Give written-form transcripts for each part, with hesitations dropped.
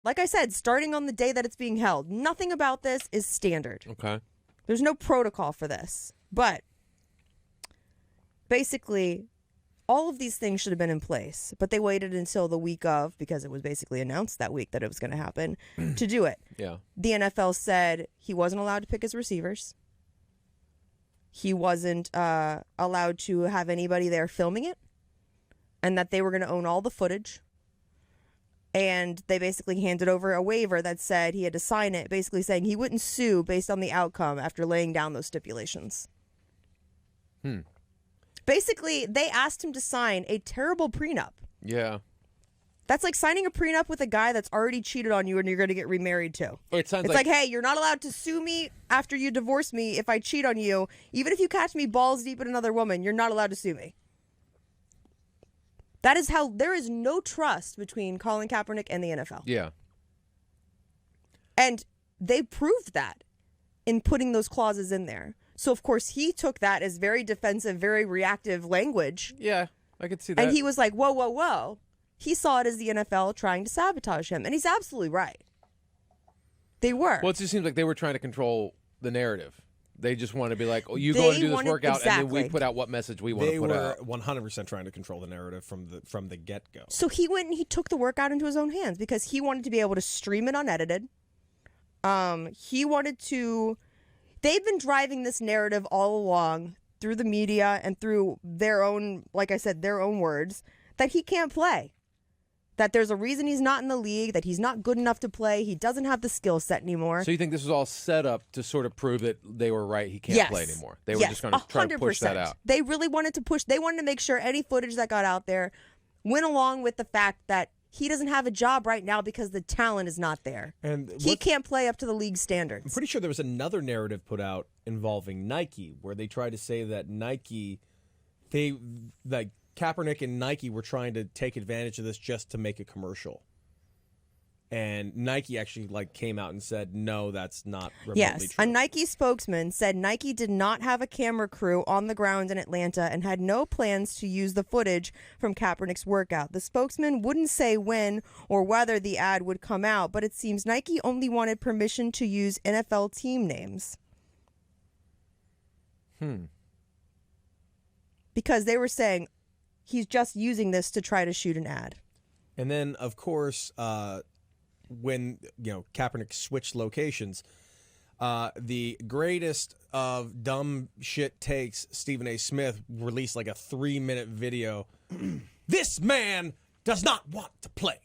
like I said, starting on the day that it's being held. Nothing about this is standard. Okay. There's no protocol for this. But basically, all of these things should have been in place. But they waited until the week of, because it was basically announced that week that it was going to happen, to do it. Yeah. The NFL said he wasn't allowed to pick his receivers. He wasn't allowed to have anybody there filming it. And that they were going to own all the footage. And they basically handed over a waiver that said he had to sign it, basically saying he wouldn't sue based on the outcome after laying down those stipulations. Basically, they asked him to sign a terrible prenup. Yeah. That's like signing a prenup with a guy that's already cheated on you and you're going to get remarried to. It sounds it's like, hey, you're not allowed to sue me after you divorce me if I cheat on you. Even if you catch me balls deep in another woman, you're not allowed to sue me. That is how there is no trust between Colin Kaepernick and the NFL. Yeah. And they proved that in putting those clauses in there. So, of course, he took that as very defensive, very reactive language. Yeah, I could see that. And he was like, whoa, whoa, whoa. He saw it as the NFL trying to sabotage him. And he's absolutely right. They were. Well, it just seems like they were trying to control the narrative. They just want to be like, oh, you go and do this workout, and then we put out what message we want to put out. They were 100% trying to control the narrative from the get-go. So he went and he took the workout into his own hands because he wanted to be able to stream it unedited. He wanted to... They've been driving this narrative all along through the media and through their own, like I said, their own words, that he can't play. That there's a reason he's not in the league, that he's not good enough to play, he doesn't have the skill set anymore. So you think this was all set up to sort of prove that they were right, he can't play anymore? They were just going to try to push that out. They really wanted to push, they wanted to make sure any footage that got out there went along with the fact that he doesn't have a job right now because the talent is not there. And he can't play up to the league standards. I'm pretty sure there was another narrative put out involving Nike where they tried to say that Kaepernick and Nike were trying to take advantage of this just to make a commercial. And Nike actually came out and said, no, that's not remotely true. A Nike spokesman said Nike did not have a camera crew on the ground in Atlanta and had no plans to use the footage from Kaepernick's workout. The spokesman wouldn't say when or whether the ad would come out, but it seems Nike only wanted permission to use NFL team names. Because they were saying he's just using this to try to shoot an ad. And then, of course... when Kaepernick switched locations, the greatest of dumb shit takes, Stephen A. Smith released a 3-minute video. This man does not want to play.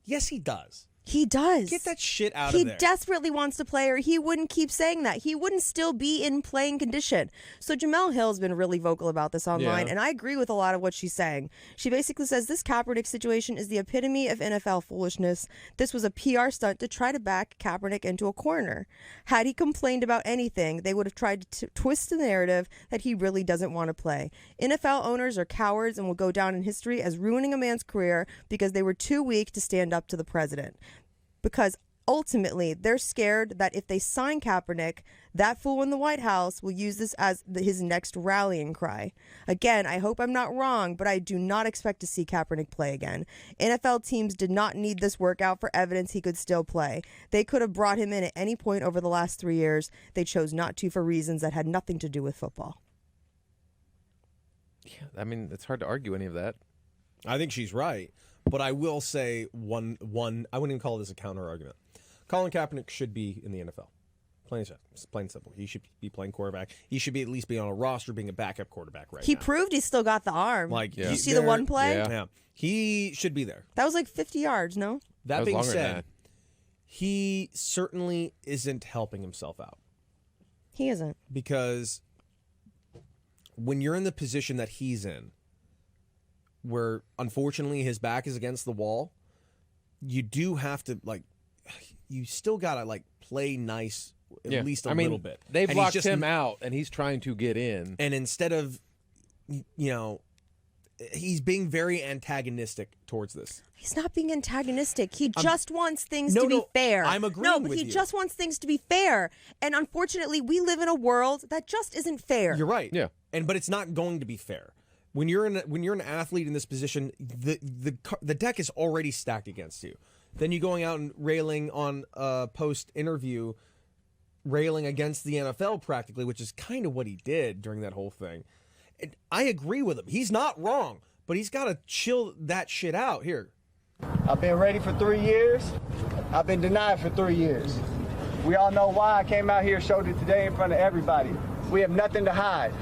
Yes, he does. He does. Get that shit out of there. He desperately wants to play, or he wouldn't keep saying that. He wouldn't still be in playing condition. So Jamel Hill's been really vocal about this online, and I agree with a lot of what she's saying. She basically says this Kaepernick situation is the epitome of NFL foolishness. This was a PR stunt to try to back Kaepernick into a corner. Had he complained about anything, they would have tried to twist the narrative that he really doesn't want to play. NFL owners are cowards and will go down in history as ruining a man's career because they were too weak to stand up to the president. Because ultimately, they're scared that if they sign Kaepernick, that fool in the White House will use this as his next rallying cry. Again, I hope I'm not wrong, but I do not expect to see Kaepernick play again. NFL teams did not need this workout for evidence he could still play. They could have brought him in at any point over the last 3 years. They chose not to for reasons that had nothing to do with football. Yeah, I mean, it's hard to argue any of that. I think she's right. But I will say one. I wouldn't even call this a counter argument. Colin Kaepernick should be in the NFL. Plain and simple. He should be playing quarterback. He should be at least being on a roster, being a backup quarterback right now. He proved he's still got the arm. Did you see the one play? Yeah. He should be there. That was 50 yards, no? That being said, he certainly isn't helping himself out. He isn't. Because when you're in the position that he's in, where unfortunately his back is against the wall, you do have to you still gotta play nice at least a little bit. They've locked him out and he's trying to get in. And instead of he's being very antagonistic towards this. He's not being antagonistic. He just wants things to be fair. I'm agreeing with you. He just wants things to be fair. And unfortunately, we live in a world that just isn't fair. You're right. Yeah. But it's not going to be fair. When you're an athlete in this position, the deck is already stacked against you. than you going out and railing on a post-interview, railing against the NFL practically, which is kind of what he did during that whole thing. And I agree with him. He's not wrong, but he's got to chill that shit out here. I've been ready for 3 years. I've been denied for 3 years. We all know why. I came out here, showed it today in front of everybody. We have nothing to hide.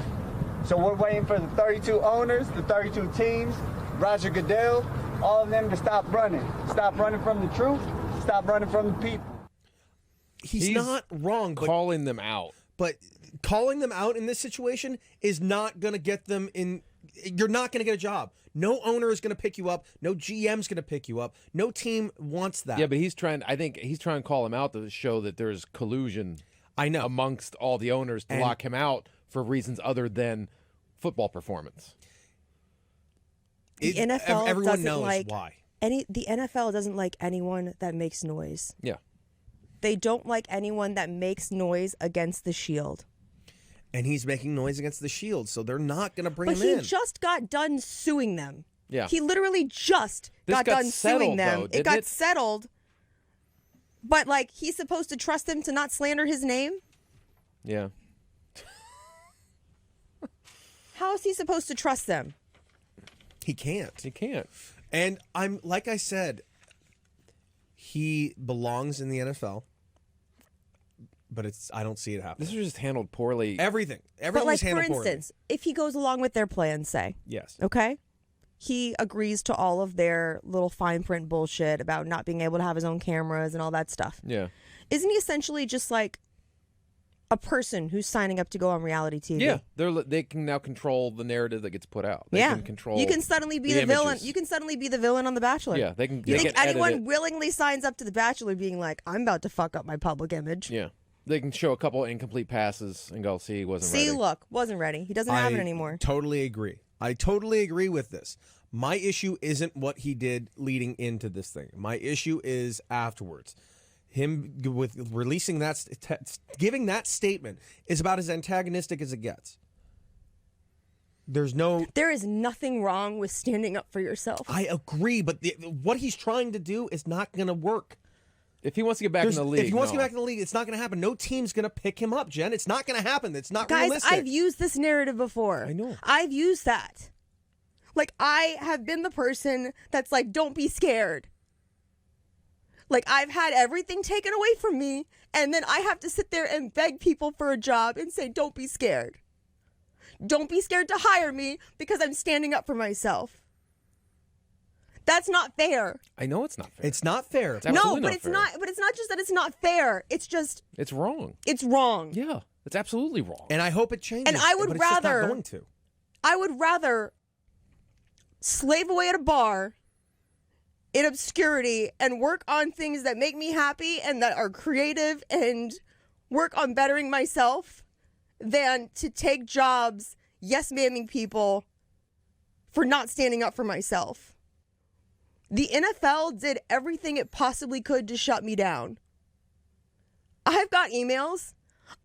So we're waiting for the 32 owners, the 32 teams, Roger Goodell, all of them to stop running. Stop running from the truth. Stop running from the people. He's not wrong. But calling them out. But calling them out in this situation is not going to get them in. You're not going to get a job. No owner is going to pick you up. No GM's going to pick you up. No team wants that. Yeah, but I think he's trying to call him out to show that there's collusion amongst all the owners to lock him out for reasons other than football performance. The NFL everyone knows why. The NFL doesn't like anyone that makes noise. Yeah. They don't like anyone that makes noise against the Shield. And he's making noise against the Shield, so they're not going to bring him in. But he just got done suing them. Yeah. He literally just got done suing them. It got settled. But, he's supposed to trust them to not slander his name? Yeah. How is he supposed to trust them? He can't. He can't. And like I said, he belongs in the NFL. But I don't see it happening. This was just handled poorly. Everything was handled poorly. For instance, if he goes along with their plan, say. Yes. Okay? He agrees to all of their little fine print bullshit about not being able to have his own cameras and all that stuff. Yeah. Isn't he essentially just like a person who's signing up to go on reality TV? Yeah. They can now control the narrative that gets put out. They can control. You can suddenly be the villain. You can suddenly be the villain on The Bachelor. Yeah. They can. You think anyone willingly signs up to The Bachelor being like, I'm about to fuck up my public image? Yeah. They can show a couple incomplete passes and go, see, he wasn't ready. See, look, wasn't ready. He doesn't have it anymore. Totally agree. I totally agree with this. My issue isn't what he did leading into this thing. My issue is afterwards. Him with releasing that, giving that statement is about as antagonistic as it gets. There is nothing wrong with standing up for yourself. I agree, but what he's trying to do is not going to work. If he wants to get back in the league, it's not going to happen. No team's going to pick him up, Jen. It's not going to happen. It's not realistic. Guys, I've used this narrative before. I know. I've used that. I have been the person that's like, don't be scared. I've had everything taken away from me, and then I have to sit there and beg people for a job and say, don't be scared. Don't be scared to hire me because I'm standing up for myself. That's not fair. I know it's not fair. It's not fair. It's absolutely it's fair. not. But it's not just that it's not fair. It's just it's wrong. It's wrong. Yeah, it's absolutely wrong. And I hope it changes. And I would rather. It's just not going to. I would rather slave away at a bar in obscurity and work on things that make me happy and that are creative and work on bettering myself than to take jobs yes-mamming people for not standing up for myself. The NFL did everything it possibly could to shut me down. I've got emails.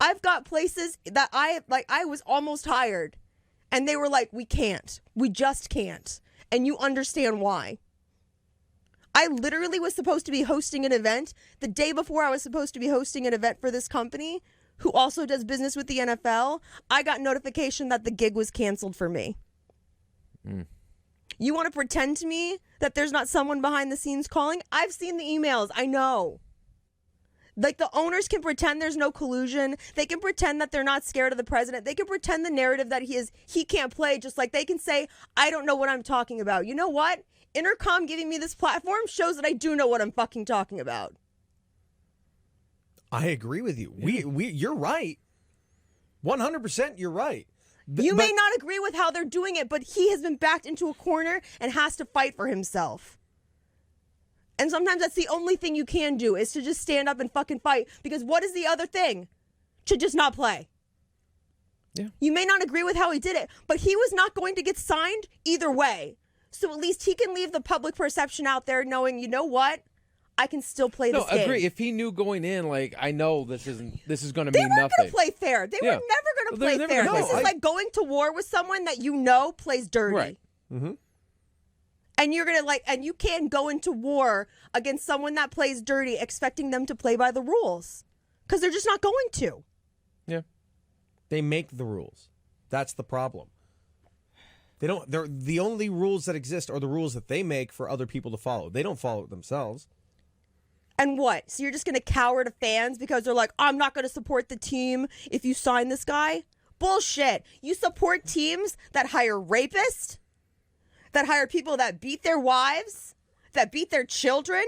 I've got places that I was almost hired. And they were like, we can't. We just can't. And you understand why. I literally was supposed to be hosting an event the day before I was supposed to be hosting an event for this company who also does business with the NFL. I got notification that the gig was canceled for me. You want to pretend to me that there's not someone behind the scenes calling? I've seen the emails. I know. The owners can pretend there's no collusion. They can pretend that they're not scared of the president. They can pretend the narrative that he can't play, just like they can say, I don't know what I'm talking about. You know what? Intercom giving me this platform shows that I do know what I'm fucking talking about. I agree with you. You're right. 100% you're right. You may not agree with how they're doing it, but he has been backed into a corner and has to fight for himself. And sometimes that's the only thing you can do is to just stand up and fucking fight. Because what is the other thing? To just not play. Yeah. You may not agree with how he did it, but he was not going to get signed either way. So at least he can leave the public perception out there knowing, you know what? I can still play this game. No, agree. If he knew going in, I know this is going to mean nothing. They weren't going to play fair. They were never going to play fair. This is like going to war with someone that you know plays dirty. Right. Mm-hmm. And you're going to and you can't go into war against someone that plays dirty expecting them to play by the rules. Because they're just not going to. Yeah. They make the rules. That's the problem. They're the only rules that exist are the rules that they make for other people to follow. They don't follow it themselves. And what? So you're just going to cower to fans because they're like, I'm not going to support the team if you sign this guy? Bullshit. You support teams that hire rapists, that hire people that beat their wives, that beat their children,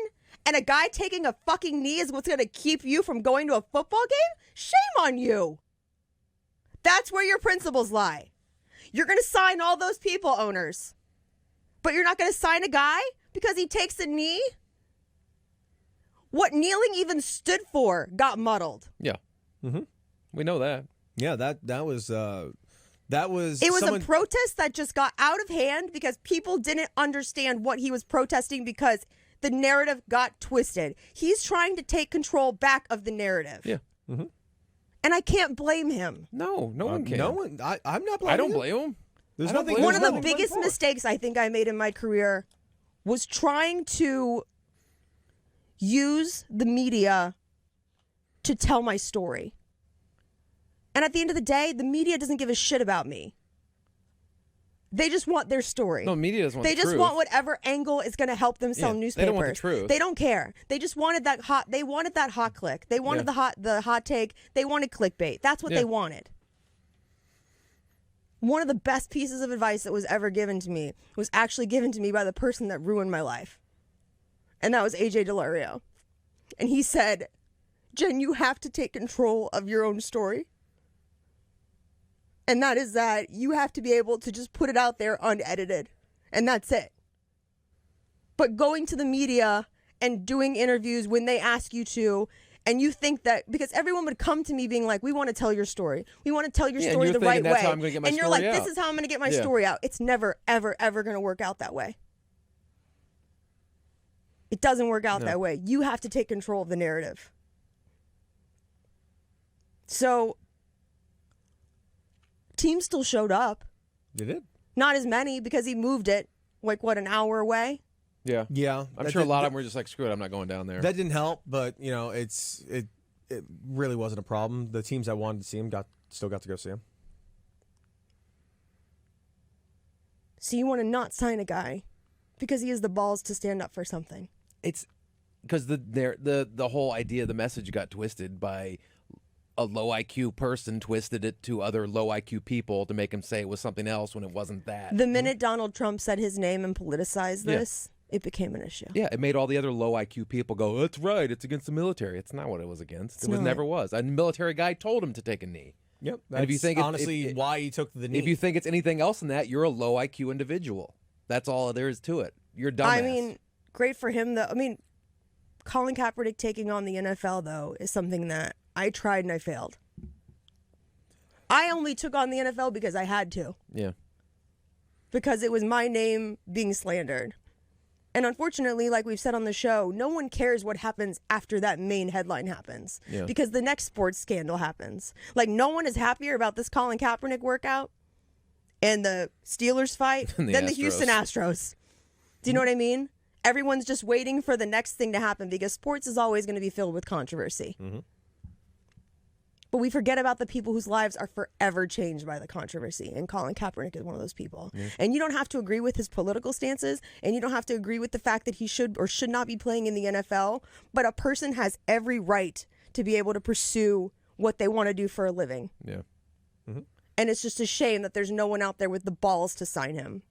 and a guy taking a fucking knee is what's going to keep you from going to a football game? Shame on you. That's where your principles lie. You're going to sign all those people, owners, but you're not going to sign a guy because he takes a knee? What kneeling even stood for got muddled. Yeah. Mm-hmm. We know that. Yeah, that was It was a protest that just got out of hand because people didn't understand what he was protesting because the narrative got twisted. He's trying to take control back of the narrative. Yeah. Mm-hmm. And I can't blame him. No one can. No one. I'm not blaming I don't blame him. There's nothing. One of the biggest mistakes I think I made in my career was trying to use the media to tell my story. And at the end of the day, the media doesn't give a shit about me. They just want their story. No, media doesn't want the truth. They just want whatever angle is going to help them sell newspapers. They don't want the truth. They don't care. They just wanted that hot. They wanted that hot click. They wanted the hot take. They wanted clickbait. That's what they wanted. One of the best pieces of advice that was ever given to me was actually given to me by the person that ruined my life, and that was AJ Delario. And he said, "Jen, you have to take control of your own story." And that is that you have to be able to just put it out there unedited. And that's it. But going to the media and doing interviews when they ask you to, and you think that, because everyone would come to me being like, we want to tell your story. We want to tell your story the right way. That's how I'm gonna get my and you're story like, out. this is how I'm going to get my story out. It's never, ever, ever going to work out that way. It doesn't work out that way. You have to take control of the narrative. So teams still showed up. They did. Not as many because he moved it, an hour away? Yeah. Yeah. I'm sure a lot of them were just like, screw it, I'm not going down there. That didn't help, but, it really wasn't a problem. The teams that wanted to see him still got to go see him. So you want to not sign a guy because he has the balls to stand up for something. It's because the whole idea, the message got twisted by a low IQ person twisted it to other low IQ people to make him say it was something else when it wasn't that. The minute Donald Trump said his name and politicized this, it became an issue. Yeah, it made all the other low IQ people go, that's right, it's against the military. It's not what it was against. It never was. A military guy told him to take a knee. Yep. And if you think honestly why he took the knee. If you think it's anything else than that, you're a low IQ individual. That's all there is to it. You're a dumbass. I mean, great for him, though. I mean, Colin Kaepernick taking on the NFL, though, is something that I tried and I failed. I only took on the NFL because I had to. Yeah. Because it was my name being slandered. And unfortunately, like we've said on the show, no one cares what happens after that main headline happens. Yeah. Because the next sports scandal happens. Like, no one is happier about this Colin Kaepernick workout and the Steelers fight than the Houston Astros. Do you know what I mean? Everyone's just waiting for the next thing to happen because sports is always going to be filled with controversy. Mm-hmm. But we forget about the people whose lives are forever changed by the controversy. And Colin Kaepernick is one of those people. Yeah. And you don't have to agree with his political stances. And you don't have to agree with the fact that he should or should not be playing in the NFL. But a person has every right to be able to pursue what they want to do for a living. Yeah. Mm-hmm. And it's just a shame that there's no one out there with the balls to sign him.